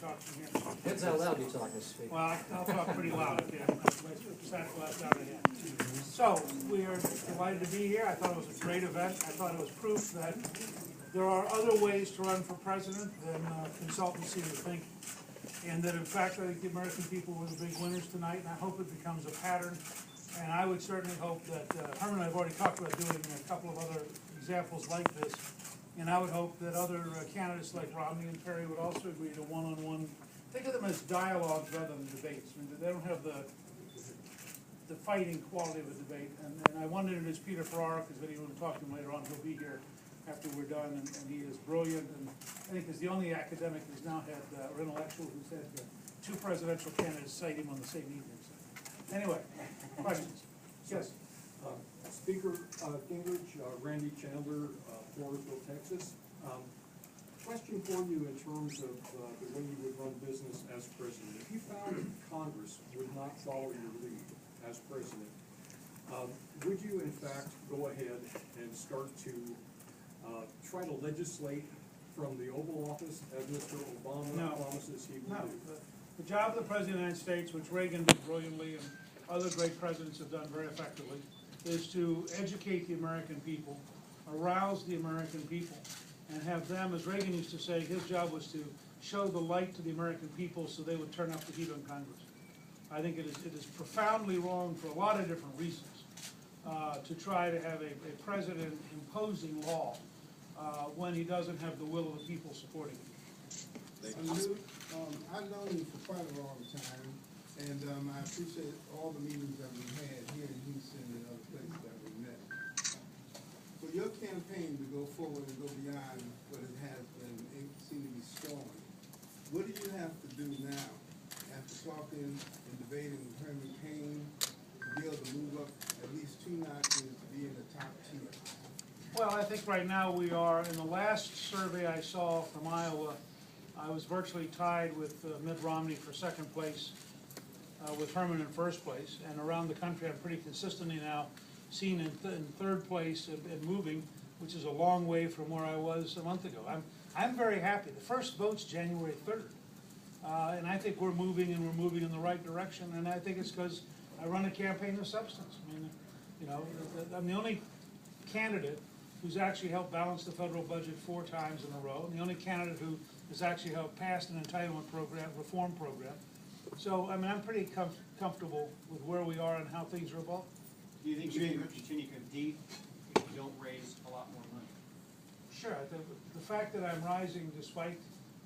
talk from here. Depends how loud you talk, Mr. Speaker. Well, I'll talk pretty loud, okay, that's last out ahead. So, we are delighted to be here. I thought it was a great event. I thought it was proof that there are other ways to run for president than consultancy would think. And that in fact, I think the American people were the big winners tonight, and I hope it becomes a pattern. And I would certainly hope that, Herman and I have already talked about doing a couple of other examples like this. And I would hope that other candidates like Romney and Perry would also agree to one-on-one, think of them as dialogues rather than debates. I mean, they don't have the fighting quality of a debate. And I wanted to introduce Peter Ferrara, because when you want to talk to him later on, he'll be here after we're done. And he is brilliant, and I think is the only academic who's now had, or intellectual who's had two presidential candidates cite him on the same evening. So, anyway, questions? Yes. Speaker Gingrich, Randy Chandler, Floresville, Texas. Question for you in terms of the way you would run business as president. If you found Congress would not follow your lead as president, would you in fact go ahead and start to try to legislate from the Oval Office as Mr. Obama promises he would do? The job of the President of the United States, which Reagan did brilliantly and other great presidents have done very effectively, is to educate the American people, arouse the American people, and have them, as Reagan used to say, his job was to show the light to the American people so they would turn up the heat on Congress. I think it is profoundly wrong for a lot of different reasons to try to have a president imposing law when he doesn't have the will of the people supporting him. Newt, I've known you for quite a long time, and I appreciate all the meetings that we've had here in Houston and other places that we met. For your campaign to go forward and go beyond what it has been, it seems to be strong. What do you have to do now, after talking and debating with Herman Cain, to be able to move up at least 2 notches to be in the top tier? Well, I think right now we are, in the last survey I saw from Iowa, I was virtually tied with Mitt Romney for second place, with Herman in first place, and around the country I'm pretty consistently now seen in third place and moving, which is a long way from where I was a month ago. I'm very happy. The first vote's January 3rd, and I think we're moving in the right direction, and I think it's because I run a campaign of substance. I mean, you know, I'm the only candidate who's actually helped balance the federal budget 4 times in a row, and the only candidate who has actually helped pass an entitlement program, reform program. So, I mean, I'm pretty comfortable with where we are and how things are evolving. Do you think you can continue to compete if you don't raise a lot more money? Sure. The fact that I'm rising despite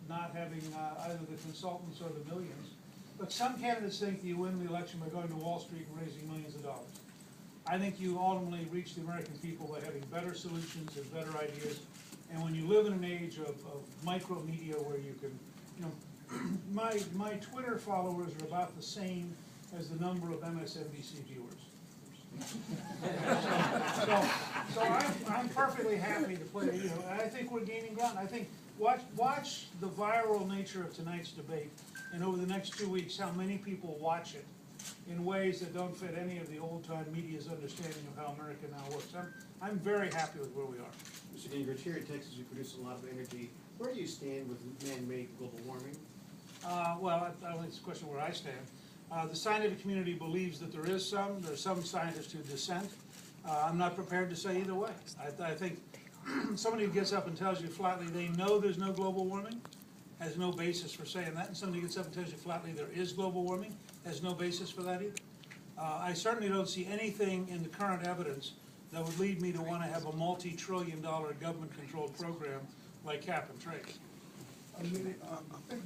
not having either the consultants or the millions, but some candidates think you win the election by going to Wall Street and raising millions of dollars. I think you ultimately reach the American people by having better solutions and better ideas. And when you live in an age of micro media where you can, you know, my Twitter followers are about the same as the number of MSNBC viewers. so I'm perfectly happy to play. You know, I think we're gaining ground. I think watch the viral nature of tonight's debate, and over the next 2 weeks, how many people watch it in ways that don't fit any of the old-time media's understanding of how America now works. I'm very happy with where we are. Mr. Gingrich, here in Texas, you produce a lot of energy. Where do you stand with man-made global warming? Well, I don't think it's a question where I stand. The scientific community believes that there is some. There's some scientists who dissent. I'm not prepared to say either way. I think somebody who gets up and tells you flatly they know there's no global warming has no basis for saying that, and somebody gets up and tells you flatly there is global warming has no basis for that either. I certainly don't see anything in the current evidence that would lead me to want to have a multi-trillion-dollar government-controlled program like cap and trade. I think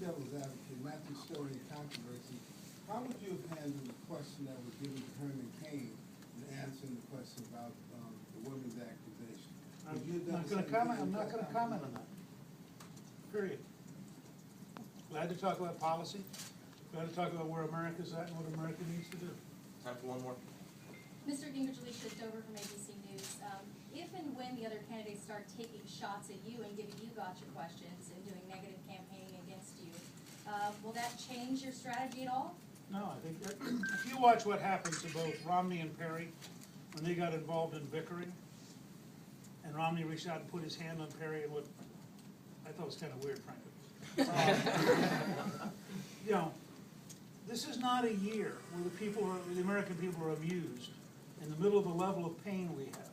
that was advocate, not to stir any controversy. How would you have handled the question that was given to Herman Cain in answering the question about the women's accusation? I'm not going to comment on that. Period. Glad to talk about policy. Glad to talk about where America's at and what America needs to do. Time for one more. Mr. Gingrich, Alicia Dover from ABC News. If and when the other candidates start taking shots at you and giving you gotcha questions and doing negative campaigning against you, will that change your strategy at all? No, I think that if you watch what happened to both Romney and Perry when they got involved in bickering, and Romney reached out and put his hand on Perry, and what I thought was kind of weird, frankly. not a year where the American people are amused in the middle of the level of pain we have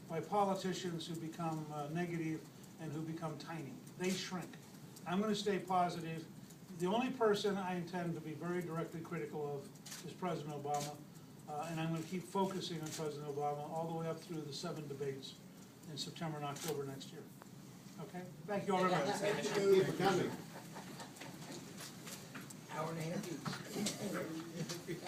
by politicians who become negative and who become tiny. They shrink. I'm gonna stay positive. The only person I intend to be very directly critical of is President Obama, and I'm gonna keep focusing on President Obama all the way up through the 7 debates in September and October next year. Okay? Thank you all very much. Thank you for coming. Hour and a half each.